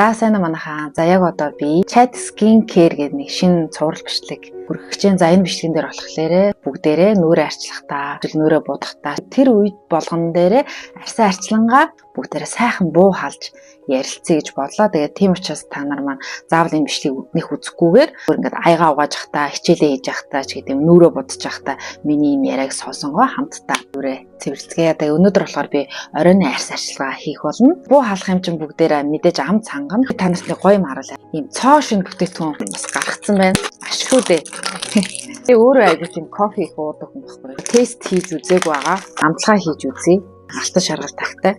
За сайн уу манайхаа. За яг одоо би Chat Skin Care гэдэг нэг шинэ цуврал бичлэг хүргэж чинь. За энэ бичлэгэн дээр болохоор бүгдээрээ нүрээ арчлахтаа, нүрээ будахтаа тэр үед болгон дээрээ арьсан арчлангаа бүгдээрээ сайхан буу халж ярилцъя гэж бодлоо. Тэгээд тийм учраас та нар маань заавал энэ бичлэгийг нэх үзэхгүйгээр ингээд аягаа угааж явахдаа, хичээлээ хийж явахдаа ч гэдэг юм нүрээ будаж явахдаа миний юм яриаг сонсонгоо хамтдаа нүрээ цэвэрлэцгээе. Тэгээд өнөөдөр болохоор би оройн арьс арчилгаа хийх болно. Буу халах юм чинь бүгдээрээ мэдээж ам цанган та нарт нэг гоё юм харуулъя. Ийм цоо шин бүтээтгүн бас гаргацсан байна. Ашгүй дээ. Би өөрөө айгүй тийм кофе их уудаг юм байхгүй. Тест хийж үзээгүй байгаа. Амтлагаа хийж үзье. Алтан шаргал тагтай.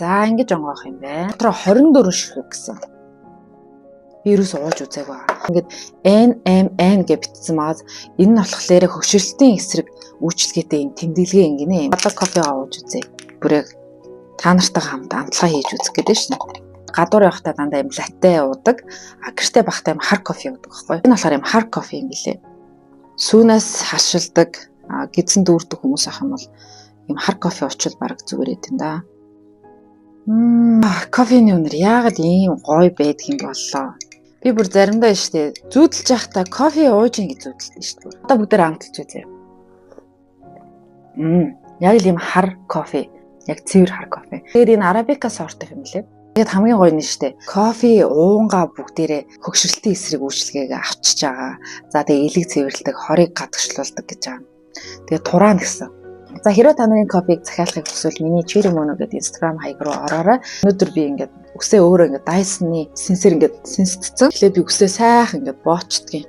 За ингэж онгоох юм байна. Дотроо 24 ширхэг гэсэн. Вирус уулж үзээгүй байгаа. Ингээд NMN гэж бичсэн маа. Энэ нь болохоор хөгшилтийн эсрэг үйлчлэгээтэй юм тэмдэглэгээ ингэнэ. Бодлого кофегаа ууж үзье. Бүрээ та нартай хамт амтлагаа хийж үзэх гэдэг шнэ. Гадуур явахдаа дандаа юм латте уудаг. Гэртээ байхдаа юм хар кофе уудаг байхгүй. Энэ болохоор юм хар кофе юм билээ. Сүүнээс хашилдаг, гидсэн дүүрдэг хүмүүс ах юм бол юм хар кофе уучвал баг зүгээр ээ да. Кофений үнэр яагаад ийм гоё байдаг юм боллоо. Би бүр заримдаа штэ зүүдэлж явахдаа кофе ууж ин гэж зүүдэлдэг штэ. Одоо бүгдээр амталж үзье. Яг л юм хар кофе. Яг цэвэр хар кофе. Тэгээд энэ арабика сорт юм лээ. Тэгээд хамгийн гоё нь штэ. Кофе уунгаа бүгдээрээ хөгшрөлтийн эсрэг үйлчлэгийг авчиж байгаа. За тэгээд элэг цэвэрлдэг, хорыг гадагшлуулдаг гэж байгаа. Тэгээд тураа гэсэн. За хэрвээ та нарын кофег захиалахыг хүсвэл миний Chirimono гэдэг Instagram хаяг руу ороорой. Өнөөдөр би ингээд үсээ өөрөө ингээд Dyson-ы сенсор ингээд сенсдсэн. Тэгэхээр би үсээ сайхан ингээд боочдгийн.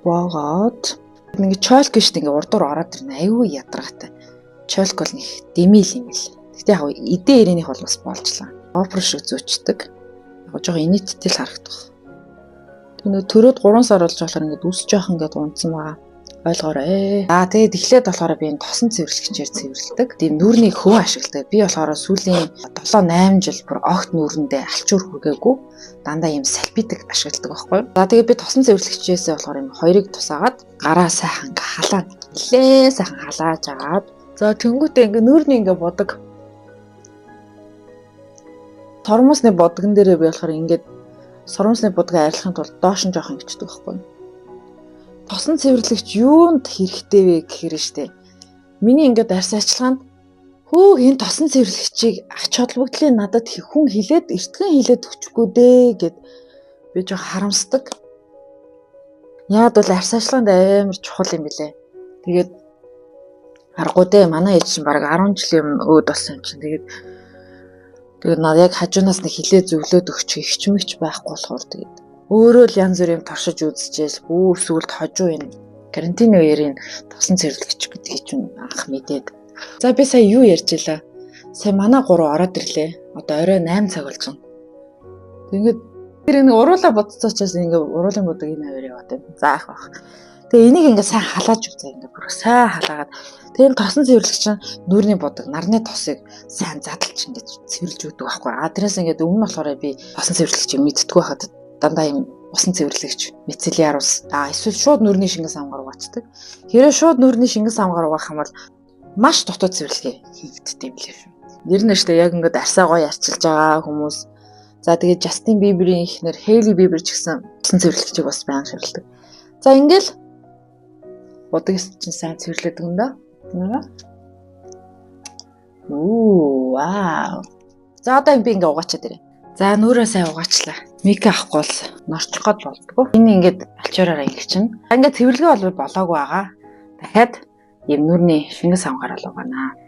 Боогоод ингээд чойлк штэ ингээд урдуур ороод ирнэ. Аюу ядаргатай. Чойлк бол нэг дэмил юм л. Гэтэ яг эдээ ирээнийх бол бас болжлаа. Опер шиг зөөчдөг. Яг жоохон инээдтэй л харагдах. Тэгээ төрөөд 3 сар болж болохоор ингээд үс жоох ингээд унтсан байгаа. Ойлгоорой. Тэгээд эхлээд болохоор би энэ тосон цэвэрлэгчээр цэвэрлдэг. Тийм нүрний хөө ашигладаг. Би болохоор сүүлийн 7-8 жил бүр огт нүрэндээ алчуур хүргээгүй. Дандаа ийм салпитик ашигладаг байхгүй. За тэгээд би тосон цэвэрлэгчээсээ болохоор юм хоёрыг тусаагаад гараа сайхан ингээ халаад. Нилээ сайхан халааж агаад. За тэнгуүтээ ингээ нүрний ингээ бодог. Сормосны бодгон дээрээ би болохоор ингээд сормосны бодгаа арилгахын тулд доош нь жоох ингэчдэг байхгүй. Тосон цэвэрлэгч юунд хэрэгтэй вэ гэхээр штэ. Миний ингээд арьс арчилгаанд энэ тосон цэвэрлэгчийг ач холбогдлын надад хүн хилээд эртгэн хилээд өчгөө дээ гэд би жоо харамсдаг. Яад бол арьс арчилгаанд амар чухал юм билэ. Тэгээд аргагүй дээ манай ээж чинь бараг 10 жилийн өөд болсон юм чинь. Тэгээд над яг хажуунаас нэг хилээ зөвлөөд өгч ихчмэгч байхгүй болохоор тэгээд өөрөө л янз бүр юм туршиж үзчихэл бүү сүлд хожуу энэ карантины үеийн тосон цэвэрлэгч гэдгийг чинь анх мэдээд. За би сая юу ярьж илаа. Сая манай 3 ороод ирлээ. Одоо орой 8 цаг болж байна. Тэгээд тэр нэг уруулаа бодцоо учраас ингээ уруулын бодог энэ аваар яваад байна. Заах бах. Тэгээ энийг ингээ сайн халааж үзээ ингээ бүр сайн халаагаад тэр тосон цэвэрлэгч чинь нүрийн бодог нарны тосыг сайн задлж ингээ цэвэрлж өгдөг байхгүй. Тэрээс ингээ өмнө болохоор би тосон цэвэрлэгчийг мэдтгүү хахад дандаа юм усан цэвэрлэгч мицелляр ус эсвэл шууд нүрийн шингэн самгаар угаачдаг. Хэрэг шууд нүрийн шингэн самгаар угаах юм бол маш дотоод цэвэрлэгээ хийгддэг юм лээ шүү. Нэр нь штэ яг ингээд арсаа гоё арчилж байгаа хүмүүс. За тэгээд Justin Bieber-ийн эхнэр Hailey Bieber ч гэсэн усан цэвэрлэгчийг бас байнга шивэрлдэг. За ингээл бодог чинь сайн цэвэрлэдэг юм да. Вау. За одоо би ингээ угаачаад ирээ. За нүрээ сайн угаачлаа. Мик авахгүй бол норчлох гол болдгоо. Энэ ингээд алчуураараа ингэ чинь. Ингээд цэвэрлэгээ бол болоогүй байгаа. Дахиад юм нүрний шингэн савгаар л угаана.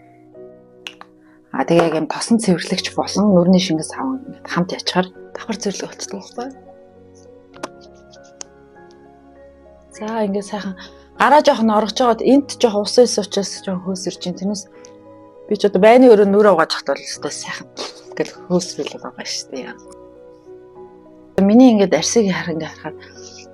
Тэгээ юм тосон цэвэрлэгч болон нүрний шингэн сав хамт ячаар давхар цэвэрлэг болчихдог байхгүй. За ингээд сайхан гараа жоохон оргож байгаад энт жоохон ус ис учраас жоохон хөөсөрч чинь. Тэрнээс би ч одоо байны өрөө нүрээ угааж хат бол өстой сайхан гэл хөөсрөл байгаа шүү дээ. Миний ингээд арсыг харахад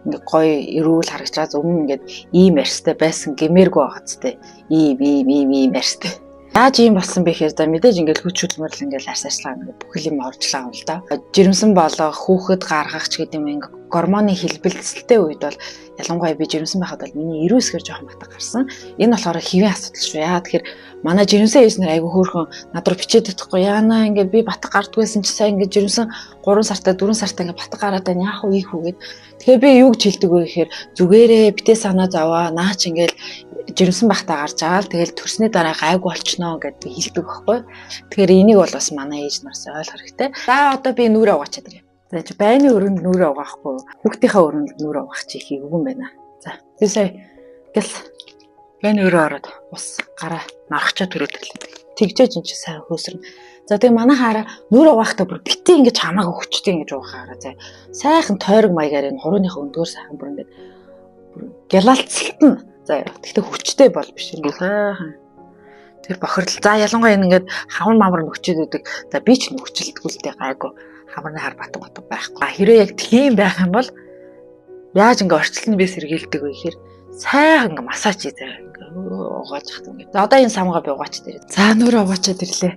ингээд гоё эрүүл харагч байгаа. Өмнө ингээд ийм арстай байсан гэмээргүй байгаа зү. Ийм арстай. Яаж ийм болсон бэ гэхээр за мэдээж ингээд хүч хөдөлмөрлөл ингээд арс арчлаа ингээд бүх юм оржлаа юм л да. Жирэмсэн болгох, хүүхэд гаргах ч гэдэг юм ингээд гормоны хэлбэлцэлтэй үед бол ялангуяа би жирэмсэн байхад бол миний эрүүсгэр жоохон батга гарсан. Энэ болохоор хэвийн асуудал шүү. Яа тэгэхээр манай жирэмсэн ээжнэр айгүй хөөрхөн над руу бичээд өгөхгүй. Яана ингээд би батга гардгүйсэн чи сайн ингээд жирэмсэн 3 сартаа 4 сартаа ингээд батга гараад байна. Яах вэ ийх үгээд. Тэгэхээр би юу гэж хэлдэг вэ гэхээр зүгээрээ битээ санаа зовоо. Наач ингээд жирэмсэн байхдаа гарч агаал тэгэл төрсний дараа гайгүй болчихноо гэдэг хэлдэг байхгүй. Тэгэхээр энийг бол бас манай ээж нараас ойлгох хэрэгтэй. За одоо би нүрээ угаачаад ирье. За чи байны өрөөнд нүрээ угаахгүй хүүхдийнхээ өрөөнд нүрээ угаах чи их үгүй юм байна. За би сая гэл байны өрөө ороод ус гараа мархачаа төрөөд тэгжээж эн чи сайн хөөсөрнө. За тэгээ манай хаараа нүрээ угаахтаа бүр битээ ингэж хамаагүй хүчтэй ингэж угаахаараа за сайхан тойрог маягаар энэ хурууныхаа өндгөр сайхан бүр ингэж гялалцалтна. За тэгтээ хүчтэй бол биш ингэ сайхан тэр бохирдол. За ялангуяа энэ ингээд хавар мамар нөхчөөд үүдэг. За би ч нөхчлөлтгүй л дээ гайгүй. Хамарны хар батг байхгүй. Хэрвээ яг тийм байх юм бол яаж ингээ орчлон би сэргийлдэг вэ гэхээр сайхан ингээ массаж хийдэг ингээ угааж хат ингээ. За одоо энэ самгаа би угаач дээр. За нүрээ угаачаад ирлээ.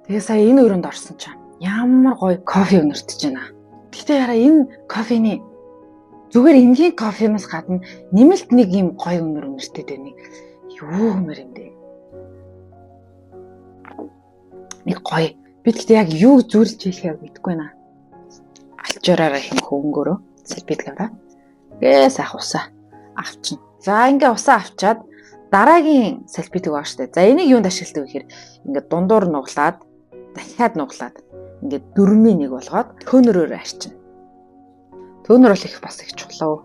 Тэгээ сая энэ өрөөнд орсон чинь ямар гоё кофе өнөртөж байна. Гэтэ яраа энэ кофений зүгээр энгийн кофенаас гадна нэмэлт нэг юм гоё өнөр өнөртөд байна. Юу юмэр юм бэ? Нэг гоё. Би тэгтээ яг юу зүрлж хэлэхээ мэдэхгүй байна. Алчуураараа хэм хөнгөрөө сэлбэд гавра. Гээ сайх усаа авчин. За ингээ усаа авчаад дараагийн сэлбэдэг байгаа штэ. За энийг юунд ашигладаг вэ гэхээр ингээ дундуур нуглаад дахиад нуглаад ингээ дөрмийн нэг болгоод төөнөрөөр арчин. Төөнөр бол их бас их чухал.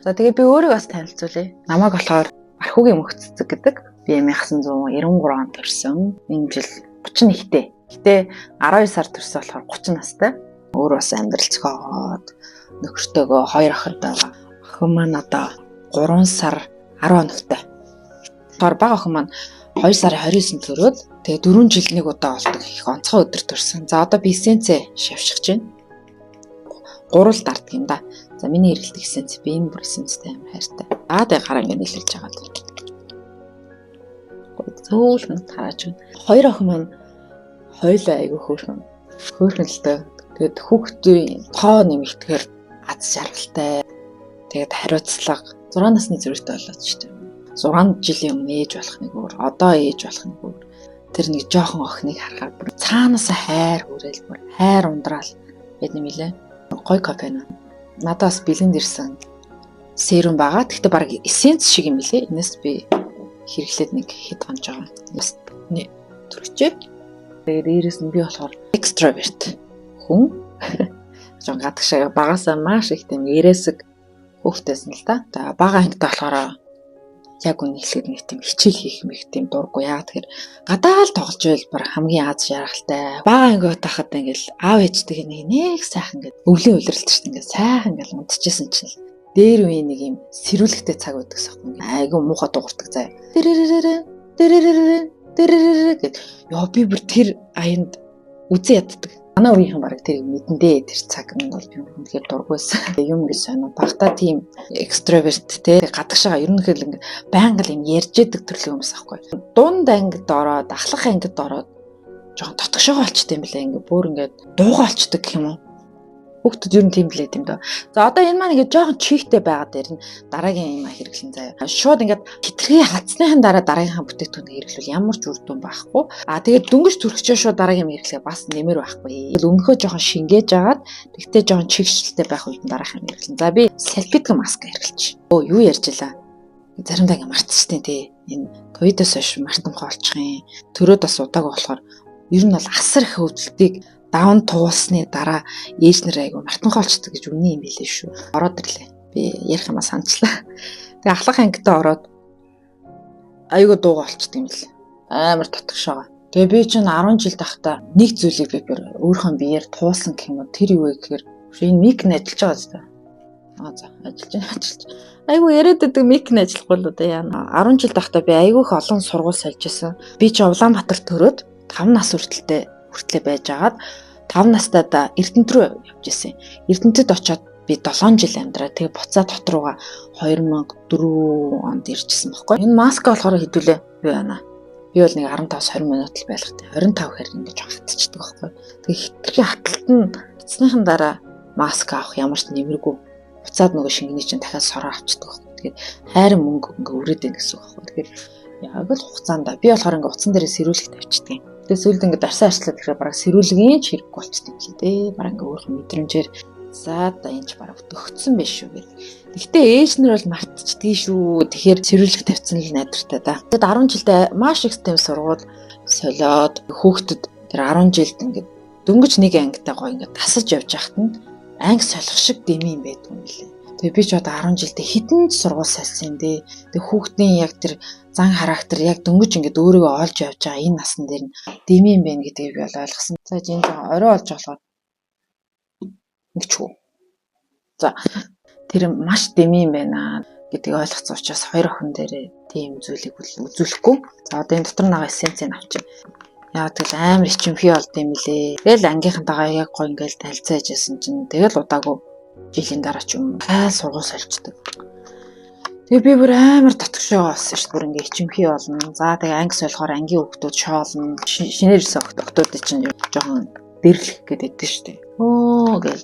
За тэгээ би өөрийгөө бас танилцуулъя. Намайг болохоор Архугийн мөхцөг гэдэг. Би 1993 онд төрсөн. Энэ жил 31-тэй. Гэтэ 12 сар төрсөн болохоор 30 настай. Өөр бас амьдрал зохиогоод нөхөртөөгөө 2 охид байгаа. Охин маань одоо 3 сар 10 хоногтой. Тэгэхээр бага охин маань 2 сарын 29-нд төрөөд тэгээ 4 жил нэг удаа болдог их онцгой өдөр төрсөн. За одоо би эссенцээ шавшиж байна. 3 л дарддаг юм да. За миний эргэлт эссенц би энэ бүр эссенцтэй амар хайртай. Тэгээ гараа ингэ нийлүүлж байгаа. Зөөлхөн тарааж байна. 2 охин маань хоёулаа айгүй хөөрхөн. Хөөрхөн л дээ. Тэгээд хүүхдийн тоо нэмэгдэхээр аз жаргалтай. Тэгээд хариуцлага 6 насны зэрэгтэй болоод ч тийм. 6 жилийн өмнө ээж болох нэг өөр, одоо ээж болох нэг өөр. Тэр нэг жоохон охиныг харахаар бүр цаанаас хайр хүрээл бүр хайр ундраал байд юм илээ. Гой кофе нэ. Надаас бэлэнд ирсэн серум байгаа. Гэхдээ баг эссенц шиг юм лээ. Энэс би хэрэглээд нэг хэд гонж байгаа. Бас нэ төрчээ. Тэгээд дээрээс нь би болохоор extrovert хүн. Жон гадагшаа багасаа маш их тийм ярээсэг хүүхдээсэн л да. За бага ангитай болохоор яг үн хэлэхэд нэг тийм хичээл хийх мэх тийм дурггүй. Яа тэгэхээр гадаа л тоглож байл бар хамгийн аз жаргалтай. Бага ангиуд тахад ингээл аав ээжтэйг нэг сайхан ингээд өвлийн үлрэлт шүү дээ. Ингээд сайхан ингээд унтчихсэн чинь дээр үе нэг юм сэрүүлэгтэй цаг байдагс аахгүй. Айгу муухай дуурдаг заа. Тэрэрэрэн гэд ёо би бүр тэр аянд үзээ яддаг. Манай үеийнхэн баг тэр мэдэндээ тэр цаг нь бол би үнэхээр дургүйсэн. Юм гэж сонио. Багтаа тийм экстраверт те гадагшаага ерөнхийдөө ингээд байнга л юм ярьж яадаг төрлийн хүмүүс аахгүй. Дунд ангид ороод, ахлах ангид ороод жоохон тотгошоо болчтой юм билээ. Ингээд бүр ингээд дуугаа болчдөг гэх юм уу. Хүүхдүүд ер нь тийм билээ юм даа. За одоо энэ маань ингээд жоохон чихтэй байгаа дээр нь дараагийн юм хэрэглэн заяа. Шууд ингээд хитрхи хацсныхан дараа дараагийнхаа бүтээгдэхүүнийг хэрэглүүл ямар ч үр дүн байхгүй. Тэгээд дөнгөж төрөгчөө шууд дараагийн юм хэрэглэе бас нэмэр байхгүй. Өмнөхөө жоохон шингээж агаад тэгтээ жоохон чихшилтэй байх үед дараагийн юм хэрэглэн. За би салфетик маска хэрэглэж. Юу ярьж илаа. Заримдаа ингээд мартчихтэй тий. Энэ ковидоос хойш мартамхай болчих юм. Төрөөд бас удааг болохоор ер нь бол асар их хөвдөлтийг даун туусны дараа ээжнэр айгу мартанхай болчихдог гэж үний юм билээ шүү. Ороод ирлээ. Би ярих юмаа санацлаа. Тэгээ ахлах ангидаа ороод айгу дууга болчихдог юм бил. Амар тотгошоогоо. Тэгээ би чинь 10 жил тахта нэг зүйлийг би өөрийнхөө биеэр туулсан гэх юм уу тэр юу вэ гэхээр энэ мик нь ажиллаж байгаа зү. За ажиллаж. Айгу яриад байдаг мик нь ажиллахгүй л удаа яана. 10 жил тахта би айгу их олон сургууль сольжсэн. Би чи Улаанбаатар төрөөд 5 нас хүртлээ байж агаад 5 настайдаа Эрдэнэт рүү явж исэн. Эрдэнэтэд очиод би 7 жил амьдраа. Тэгээ буцаа дотор руугаа 2004 онд иржсэн байхгүй. Энэ маска болохоор хэдүүлээ юу яана. Би бол нэг 15-20 минут л байлгатай. 25 хэрэг ингэж хатчихдаг байхгүй. Тэгээ хитрхи хаталт нь эцнийхэн дараа маск авах ямар ч нэмэргүй. Буцаад нөгөө шингэний чинь дахиад сороо авчдаг байхгүй. Тэгэхээр хайрын мөнгө ингээ өрөөд ийн гэсэн үг байхгүй. Тэгэхээр яг л хугацаанд би болохоор ингээ утсан дээрээ сэрүүлэг тавьчихдаг. Тэгээ сүүлд ингээ дарсан арчлаад тэгэхээр бараг сэрүүлгийн ч хэрэггүй болчтой юм лээ дээ. Бараг ингээ өөрхөн мэдрэмжээр за одоо энэ ч бараг төгцсөн биш шүү гэх. Гэхдээ ээж нар бол мартчихдгийг шүү. Тэгэхээр сэрүүлэг тавьсан л найдвартай да. Тэгэд 10 жилдээ маш их тэм сургууль солиод хүүхдэд тэр 10 жилд ингээ дөнгөж нэг ангитай гоё ингээ тасаж явж яхад нь анги солих шиг дэми юм байдгүй юм лээ. Тэгээ би ч одоо 10 жилдээ хідэн сургууль сольсон юм дээ. Тэгээ хүүхдийн яг тэр зан характер яг дөнгөж ингээд өөрийгөө олж явж байгаа энэ насн дээр нь дэми юм байна гэдгийг би бол ойлгосон. За жин жоо орой олж болохоор нэгчгүй. За тэр маш дэми юм байна гэдгийг ойлгоцсон учраас хоёр охин дээрээ тийм зүйлийг үзүүлэхгүй. За одоо энэ дотор нэг эссенцийг авчих. Яа тэгэл амар ичимхий болд юм лээ. Тэгэл ангийнхантайгаа яг гоё ингээл танилцаж яасан чинь тэгэл удаагүй жилийн дараа ч юм айл сургууль сольждаг. Тэгээ би бүр амар татгшоо болсон шүү дээ. Бүр ингээ ичимхий болно. За тэгээ анги солихоор ангийн хүүхдүүд шоолно. Шинээр ирсэн хүүхдүүд чинь жоохон дэрлэх гэдэг шүү дээ. Оо гэл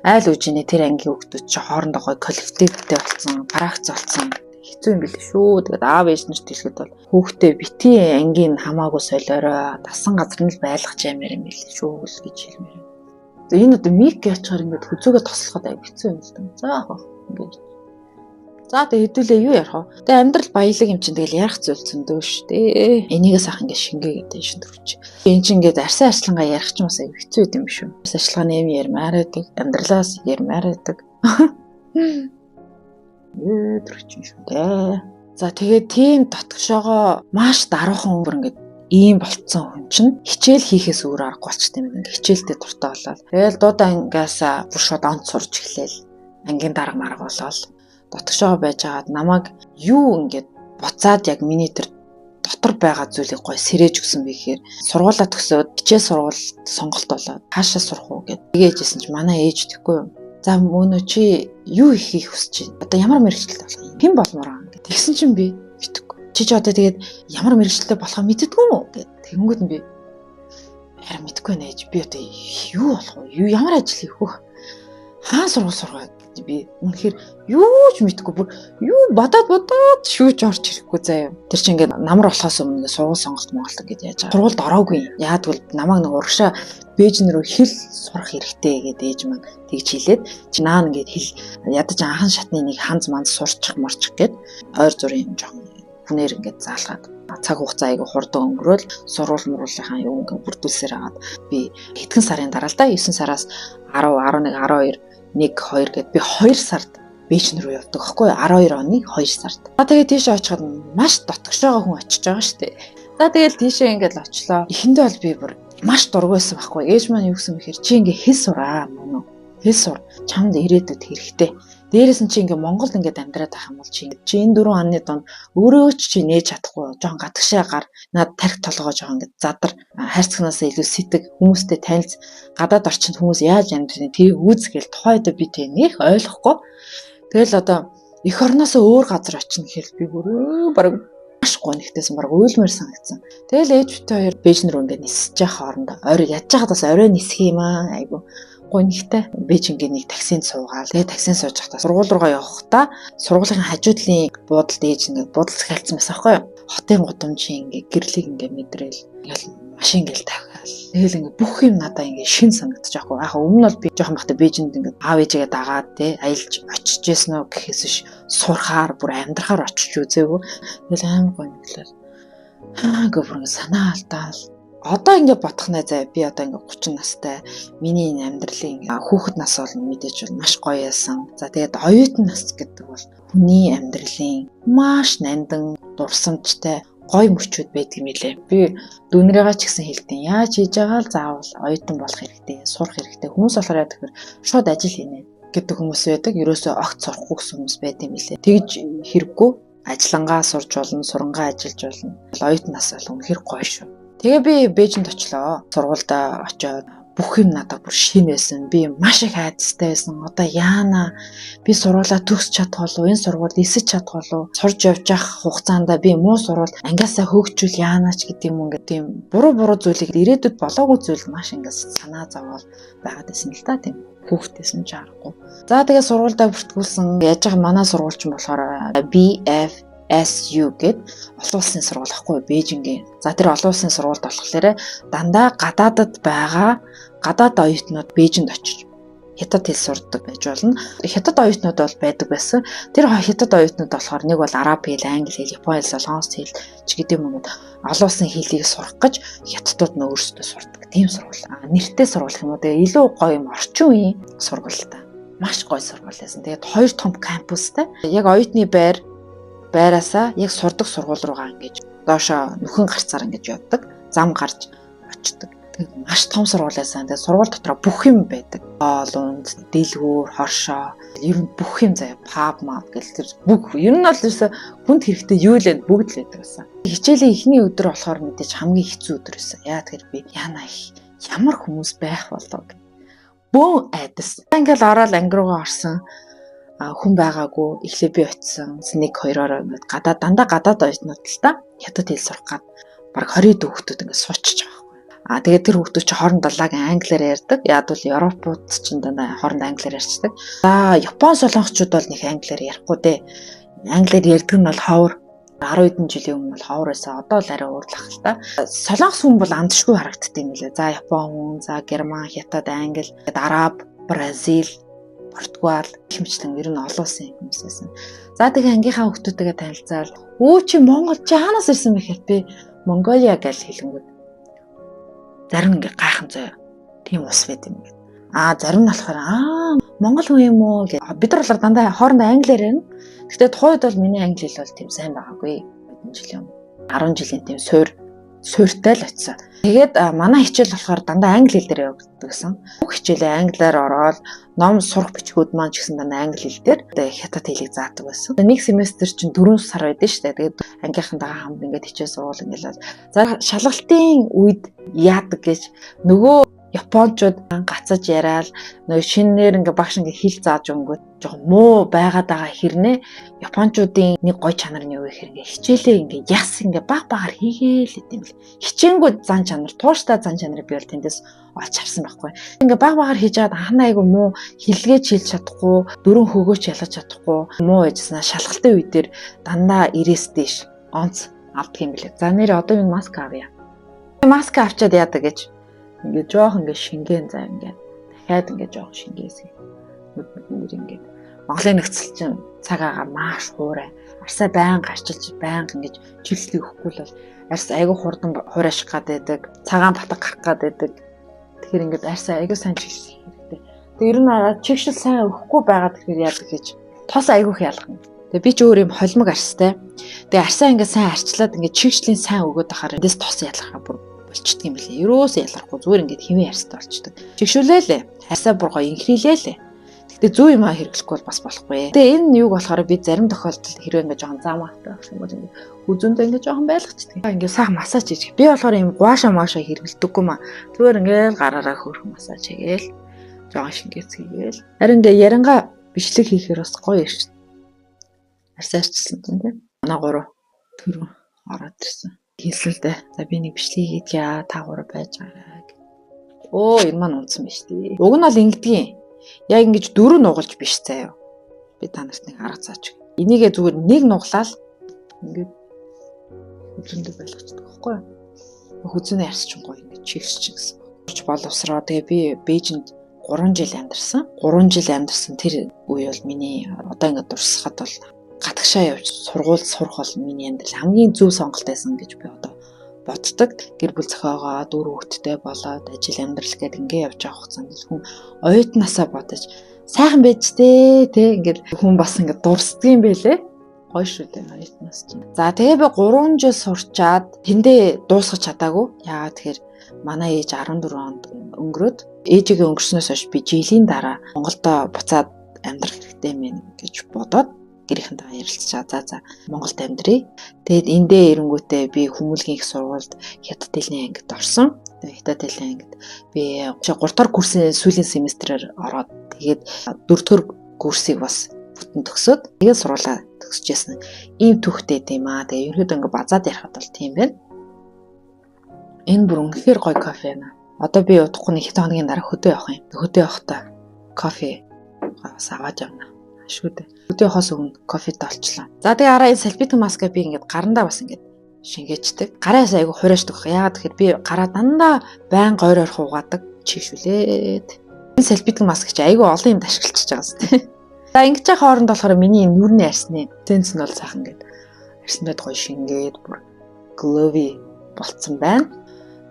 айл үжинэ тэр ангийн хүүхдүүд чи хоорондоо гоё коллективтэй болсон, парагц болсон. Хэцүү юм билээ шүү. Тэгээд аав ээж нарт хэлэхэд бол хүүхдээ бити ангийн хамаагүй солиорой. Тасан газар нь л байлгах чамаар юм билээ шүү гэж хэлмээр. Энэ одоо мик ячгаар ингээд хүзүүгээ тослоход аяг хэцүү юм л дээ. За яах вэ? Ингээд. За тэг хэдүүлээ юу ярих вэ? Тэг амьдрал баялаг юм чинь тэгэл ярих зүйл зөндөө шүү дээ. Энийгээс ах ингээд шингээ гэдэг шин төрч. Энд чинь ингээд арсан арчилгаа ярих ч бас аяг хэцүү юм шүү. Арсан арчилгааны юм ярмаар байдаг. Амьдралаас ярмаар байдаг. Төрч юм шүү дээ. За тэгээд тийм татгшоогоо маш даруухан бүр ингээд ийм болцсон хүн чинь хичээл хийхээс өөр аргагүй болчтой юм. Хичээлдээ дуртай болоод. Тэгэл дуудаа ангиас бүр шууд онц сурж эхлээл. Ангийн дарга марга болоод дотгошоо байж агаад намайг юу ингээд буцаад яг миний тэр дотор байгаа зүйлийг гой сэрэж өгсөн бэ гэхээр сургуулаа төгсөөд хичээл сургуульд сонголт болоод хаашаа сурах уу гэд тэгээжсэн чи манай ээж тэхгүй юу. За мөнөө чи юу хийх хүсэж байна? Одоо ямар мэргэжилтэй болох юм? Хэн болмоор аа гэд. Тэгсэн чинь би битгэв. Чи ч одоо тэгээд ямар мэргэжилтэй болохоо мэддэггүй юм уу гэд. Тэгэнгүүт нь би харин мэдгүй нээж би одоо юу болох вэ? Юу ямар ажил хийх вэ? Хаан сургууль сургаад би үнэхээр юу ч мэдгүй бүр юу бодоод шүүж орж ирэхгүй заяа. Тэр чинь ингээд намар болохоос өмнө сургууль сонголт Монголд гэж яаж байгаа. Сургуульд ороогүй. Яагтвэл намайг нэг урагшаа Бээжин рүү хэл сурах хэрэгтэй гэдэг ээж маань тэгж хэлээд чи наа ингээд хэл ядаж анхан шатны нэг ханз манд сурчих марчих гэд ойр зургийн юм жоохон хүнээр ингээд заалгаад цаг хугацаа айгу хурдан өнгөрөөл сурвал мруулынхаа юм ингээд бүрдүүлсээр агаад би хэдхэн сарын дараа л да 9 сараас 10 11 12 1 2 гэд би 2 сард Бээжин рүү явдаг байхгүй 12 оны 2 сард. За тэгээд тийшээ очиход маш дотгошоогоо хүн очиж байгаа шүү дээ. За тэгээд тийшээ ингээд очлоо. Эхэндээ бол би бүр маш дургүйсэн байхгүй. Ээж маань юу гэсэн бэхээр чи ингээ хэл сураа мөн үү? Хэл сур. Чамд ирээдүйд хэрэгтэй. Дээрээс нь чи ингээ Монголд ингээд амьдраад байх юм бол чи энэ 4 оны донд өөрөө чи нээж чадахгүй. Жохон гадагшаа гар над тарих толгоо жохон ингээ задар хайрцагнаас илүү сэтг хүмүүстэй танилц гадаад орчинд хүмүүс яаж амьдрэх тийг үүсгээл тухайд би тэг нэх ойлгохгүй. Тэгэл одоо эх орноосоо өөр газар очино гэхэл би бүр бараг маш гонхтойсэн бараг уйлмаар санагдсан. Тэгэл ээжтэй хоёр Бээжин рүү ингээд нисэж явах хоорондоо орой ядж байхад бас орой нисэх юм аа айгу гонхтой. Бээжингийн нэг таксинд суугаал. Тэгээ таксинд сууж байхдаа сургууль руугаа явахдаа сургуулийн хажуудлын буудалд ээж ингээд буудал захиалцсан байсан байхгүй юу? Хотын гудамжийн ингээд гэрлийг ингээд мэдрээл ингээл машин гэл тавиал. Тэгэл ингээд бүх юм надаа ингээд шин санагдаж байгаа хгүй. Яхаа өмнө бол би жоохон бахта Бээжинд ингээд аав ээжигээ дагаад те аялж очиж яснаа гэхээс биш сурахаар бүр амьдрахаар очиж үзээгүй. Тэгэл амар гонхлоо. Гүрэн санаа алдаал. Одоо ингээд бодох нэ заа би одоо ингээд 30 настай миний энэ амьдралын хүүхэд нас бол мэдээж бол маш гоё яасан. За тэгээд оюутан нас гэдэг бол хүний амьдралын маш нандин дурсамжтай гоё мөчүүд байдаг юм лээ. Би дүүнрээгаа ч гэсэн хэлдэг. Яаж хийж байгаа л заавал оюутан болох хэрэгтэй, сурах хэрэгтэй. Хүмүүс болохоор яа гэхээр шууд ажил хийнэ гэдэг хүмүүс байдаг. Ерөөсөө огт сурахгүй гэсэн хүмүүс байдаг юм лээ. Тэгж хэрэггүй ажиллангаа сурж болно, сурангаа ажиллаж болно. Оюутан нас бол үнэхэр гоё шүү. Тэгээ би Бээжинд очлоо. Сургуультай очиод бүх юм надад бүр шин байсан. Би маш их айдастай байсан. Одоо яана би сургуулаа төгсч чадах болов уу? Энэ сургуульд эсэж чадах болов уу? Сурж явж явах хугацаанд би муу сурвал ангиасаа хөгжүүл яанаач гэдэг юм ингээд тийм буруу зүйлийг ирээдүйд болоогүй зүйл маш ингээс санаа зовоол байгаад байсан л та тийм. хүүхдээсэн ч аргагүй. За тэгээ сургуультай бүртгүүлсэн яаж байгаа манай сургууль чинь болохоор BFSU гэд олон улсын сургууль ахгүй Бээжингийн. За тэр олон улсын сургуульд болохоор дандаа гадаадад байгаа гадаад оюутнууд Бээжинд очиж хятад хэл сурдаг байж болно. Хятад оюутнууд бол байдаг байсан. Тэр хятад оюутнууд болохоор нэг бол араб хэл, англи хэл, япон хэл, солонгос хэл ч гэдэм юм уу олон улсын хэлийг сурах гэж хятадууд нь өөрсдөө сурдаг. Тийм сургууль. Нэртэй сургууль юм уу. Тэгээ илүү гоё юм орчин үеийн сургууль та. Маш гоё сургууль байсан. Тэгээд хоёр том кампустай. Яг оюутны байраасаа яг сурдаг сургууль руугаа ингэж доошоо нөхөн гарцаар ингэж явдаг. Зам гарч очдог. Маш том сургууль байсан. Тэгээд сургууль дотор бүх юм байдаг. Хоол, унд, дэлгүүр, хоршоо, ер нь бүх юм заяа, паб мап гэл тэр бүх ер нь бол ерөөсө хүнд хэрэгтэй юу л бүгд л байдаг байсан. Хичээлийн эхний өдөр болохоор мэдээж хамгийн хэцүү өдөр байсан. Яа тэгэхээр би яна их ямар хүмүүс байх болов гэх. Бөөн айдас. Ингээл ороод анги руугаа орсон. Хүн байгаагүй. Эхлээ би очисон. Нэг хоёроор ингээд дандаа гадаад оюутнууд л та хятад хэл сурах гад баг 20 хүүхдүүд ингээд суучиж байгаа. Тэгээд тэр хүүхдүүд чинь хоорондоо англиар ярьдаг. Яг бол Европууд чинь дандаа хоорондоо англиар ярьцдаг. За Япон солонгочууд бол нэг англиар ярихгүй дээ. Англиар ярьдаг нь бол ховор 10 хэдэн жилийн өмнө бол ховор байсан. Одоо л арай уурлах л та. Солонгос хүн бол андшгүй харагддаг юм лээ. За Япон хүн, за Герман, Хятад, Англи, Араб, Бразил, Португал хэмчлэн ер нь олон улсын хүмүүс байсан. За тэгээ ангийнхаа хүүхдүүдтэйгээ танилцаал. Өө чи Монгол чи хаанаас ирсэн бэ гэхэд би Монголиа гэж хэлэнгүүт зарим ингээ гайхан зөө тийм ус байт юм гээд. Зарим нь болохоор Монгол хүн юм уу гэж. Бид нар бол дандаа хоорондоо англиар ярина. Гэхдээ тухайд бол миний англи хэл бол тийм сайн байгаагүй. Хэдэн жилийн 10 жилийн тийм суурьтай л очисон. Тэгээд манай хичээл болохоор дандаа англи хэл дээр явагддаг гэсэн. Бүх хичээлээ англиар ороод ном сурах бичгүүд маань ч гэсэн дандаа англи хэл дээр хятад хэлийг заадаг байсан. Нэг семестр чинь 4 сар байдсан шүү дээ. Тэгээд ангийнхантайгаа хамт ингээд хичээл сурвал ингээд. За шалгалтын үед яадаг гэж нөгөө Япончууд гацаж яриад нөгөө шинээр ингээ багш ингээ хэл зааж өнгөт жоохон муу байгаад байгаа хэрнээ Япончуудын нэг гой чанар нь юу гэхээр ингээ хичээлээ ингээ яс ингээ багаар хийгээл гэдэм бил. Хичээнгүүд зан чанар, тууштай зан чанарыг би бол тэндээс олж авсан байхгүй. Ингээ багаар хийж чад анхны айгу муу хэлгээд хэлж чадахгүй, дөрөв хөгөөч ялгаж чадахгүй муу байжснаа шалгалтын үе дээр дандаа 90-с дээш онц авдаг юм билээ. За нэр одоо энэ маск авъя. Маск авчаад яадаг гэж ингээ жоох ингээ шингэн заа ингээ дахиад ингээ жоох шингээсэй. Нүд ингээ Монголын нөхцөл чинь цаг агаар маш хуурай. Арсаа байнга гарчилж байнга ингээ чиглэлийг өгөхгүй бол арс айгүй хурдан хуурайш гад байдаг. Цагаан батг гарах гад байдаг. Тэгэхээр ингээ арсаа айгүй сайн чиглэл хэрэгтэй. Тэгээ ер нь чигшил сайн өгөхгүй байгаад тэгэхээр яадаг гэж тос айгүй их ялгана. Тэгээ би ч өөр юм холимог арстай. Тэгээ арсаа ингээ сайн арчлаад ингээ чигшлийн сайн өгөөд ахаар эндээс тос ялгахаа бүр болчдөг юм билээ. Ерөөсөө ялгархгүй зүгээр ингээд хэмээн арьстай болчдөг. Чигшүүлээлээ. Арьсаа бүр гоё инхрийлээлээ. Тэгтээ зүү юм хэрэглэхгүй бол бас болохгүй. Тэгээ энэ юуг болохоор би зарим тохиолдолд хэрвээ ингээд жоохон заамаатай байх юм бол ингээд үзүүндээ ингээд жоохон байлгацдаг. Ингээд сайхан массаж хийж. Би болохоор юм гуаша маша хэрэглэдэггүй маа. Зүгээр ингээд гараараа хөөрхөн массаж хийгээл жоохон шингээцгээгээл. Харин ингээд ярангаа бичлэг хийхээр бас гоё ирж. Арьсаа арчилсан тийм. Манай 3 төрөө ороод ирсэн. Хэлсэлдэ. За би нэг бичлэг хийдгээ та 3 байж байгаа. Энэ маань унтсан биш тий. Уг нь бол ингэдгийн. Яг ингэж 4 нугалж биш заяа. Би та нарт нэг арга заач. Энийгээ зүгээр нэг нуглаад ингээд хүзэндээ байлгачдаг байхгүй юу? Хүзэний арсч гоё ингэж чигсч гэсэн. Боловсроо тэгээ би Бээжинд 3 жил амьдарсан. 3 жил амьдарсан тэр үе бол миний одоо ингээд дурсахад бол гадагшаа явж сургууль сурах бол миний амьдрал хамгийн зөв сонголт байсан гэж би одоо боддог. Гэр бүл зохиогоо 4 хүүхэдтэй болоод ажил амьдрал гээд ингээ явж байгаа хугацаанд хүн оюутнасаа бодож сайхан байж тээ ингээд хүн бас ингээд дурсдаг юм байлээ. Гоё шүү дээ оюутнаас чинь. За тэгээ би 3 жил сурчаад тэндээ дуусгах чадаагүй. Яагаад тэгэхээр манай ээж 14 онд өнгөрөөд ээжигээ өнгөрснөөс хойш би жилийн дараа Монголдо буцаад амьдрах хэрэгтэй мэн гэж бодоод гэрийнхэнтэй ярилцчаа. За Монголд амьдрий. Тэгэд эндээ ирэнгүүтээ би хүмүүлгийн их сургуульд хятад хэлний ангид орсон. Тэгээд хятад хэлний ангид би 3 дахь курсын сүүлийн семестрээр ороод тэгээд 4 дахь курсыг бас бүтэн төгсөөд тэгээд сургуулаа төгсөжсэн. Ийм түүхтэй тийм аа. Тэгээд ерөөдөө ингээ базаад ярихад бол тийм байна. Энэ бүр үнэхээр гоё кофе байна. Одоо би удахгүй нэг хэдэн хоногийн дараа хөдөө явах юм. Хөдөө явахдаа кофе бас аваад явна. Шүү дээ. Өдөө хос өгнө кофед олчлоо. За тэгээ араа энэ салфетик маска би ингээд гарандаа бас ингээд шингээчдэг. Гараас айгу хураачдаг. Яагаад гэхээр би гараа дандаа байн гойр орох угаадаг чийшүүлээд. Энэ салфетик маск чи айгу олон юмд ашиглаж байгаа зү. За ингэж яхаа хооронд болохоор миний нүрний арсны тенс нь бол сайхан ингээд арснаад гоё шингээд бүр glowy болцсон байна.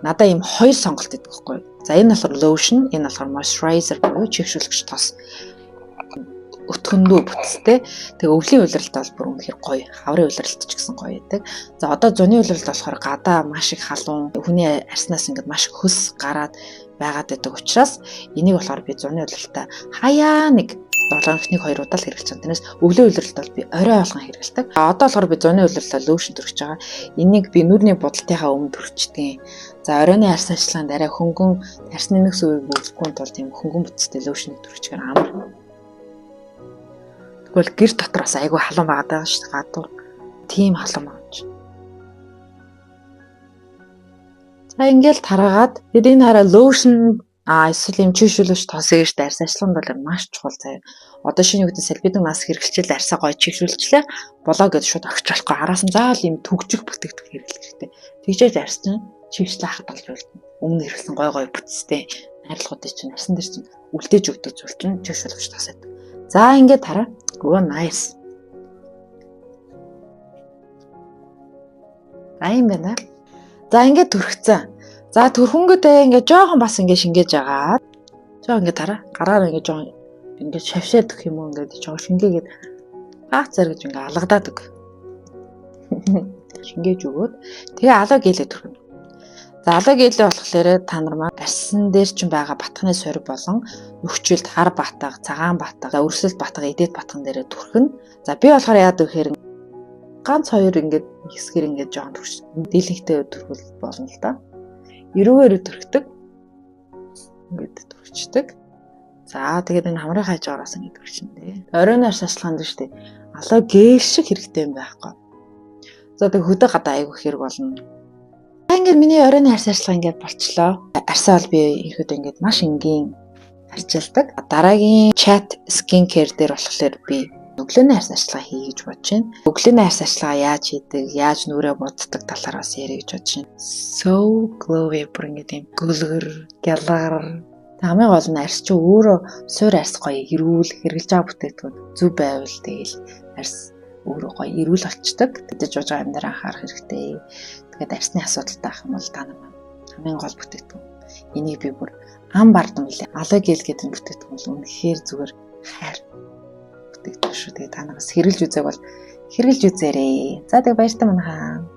Надаа ийм хоёр сонголт өгдөг байхгүй. За энэ болохоор lotion, энэ болохоор moisturizer буюу чийгшүүлэгч тос. Өтгөндөө бүтцтэй. Тэгээ өвлийн улиралт бол бүр үнэхээр гоё. Хаврын улиралт ч гэсэн гоё байдаг. За одоо зуны улиралт болохоор гадаа маш их халуун, хүний арснаас ингээд маш их хөс гараад байгаад байдаг учраас энийг болохоор би зуны улиралтаа хаяа нэг 7-ны 2 удаа л хэрэглэж байгаа. Тэрнээс өвлийн улиралт бол би орой болгон хэрэглэдэг. Одоо болохоор би зуны улиралтаа lotion төрөж байгаа. Энийг би нүрний будалтынхаа өмнө төрчихдэг. За оройны арс ажиллагаанд арай хөнгөн арсны нэгс үеийг үүсгэхгүй тул тийм хөнгөн бүтцтэй lotion-ыг төрчихээр амар. Тэгвэл гэр дотроос айгүй халуун байгаад байгаа шүү дээ. Гадуур тийм халуун байгаа ч. За ингээл тараагаад тэгээд энэ хараа lotion эсвэл юм чийшүүлэгч тосыг штэ арс ажиллагаанд бол маш чухал заяа. Одоо шинэ үгдэн салфетик маск хэрэглэчихэл арсаа гоё чийшүүлчлээ. Болоо гэж шууд огч болохгүй. Араас нь заавал юм төгжих бүтээгдэхүүн хэрэглэх хэрэгтэй. Тэгжээж арс чинь чийшлээ хатгалж болно. Өмнө хэрэглэсэн гоё бүтцтэй найрлагуудыг чинь арсан дээр чинь үлдээж өгдөг зүйл чинь чийшүүлэгч тос байдаг. За ингээд тараа. Оо nice. Айн байна. За ингээд төрхцэн. За төрхөнгөдөө ингээд жоохон бас ингээд шингээж агаад. Жоо ингээд тараа. Гараар ингээд жоо ингээд шавшаад гэх юм уу ингээд жоо шингээгээд гаац зэрэг ингээд алгадаад өг. Шингээж өгөөд тэгээ алаа гэлээ төрхнө. За алаа гэлээ болохоор та нар маань арсан дээр ч байгаа батхны сорь болон нөхчөлд хар батга, цагаан батга, өрсөлд батга, эдэд батган дээрээ төрхнө. За би болохоор яад гэхээр ганц хоёр ингээд хэсгэр ингээд жоохон төрч. Дийлэнхтэй төрхөл болно л да. Эрүүгээр төрхдөг. Ингээд төрчдөг. За тэгээд энэ хамрын хайж байгаараас ингээд төрчнэ. Оройн арс ажиллагаанд шүү дээ. Алаа гээл шиг хэрэгтэй юм байхгүй. За тэгээд хөдөө гадаа айгу хэрэг болно. Ингээд миний оройн арс ажиллагаа ингээд болчлоо. Арсаа бол би ихэд ингээд маш энгийн арчилдаг. Дараагийн chat skincare дээр болохоор би өглөөний арс ажиллагаа хий гэж бодож байна. Өглөөний арс ажиллагаа яаж хийдэг, яаж нүрээ буддаг талаар бас ярих гэж бодож байна. So glowy бүр ингээд юм гүлгэр, гялгар. Хамгийн гол нь арс чи өөрөө суур арс гоё эрүүл хэрэглэж байгаа бүтээгдэхүүн зөв байвал тэгэл арс өөрөө гоё эрүүл болчдөг. Тэгэж жууж байгаа юм дээр анхаарах хэрэгтэй. Тэгээд арсны асуудалтай ах юм бол та нар хамгийн гол бүтээгдэхүүн. Энийг би бүр ам бардам билээ. Алаа гэл гэдэг бүтээгдэхүүн бол үнэхээр зүгээр хайр бүтээгдэхүүн шүү. Тэгээд та нараас хэрэглэж үзээг бол хэрэглэж үзээрэй. За тэгээд баяртай манайхаа.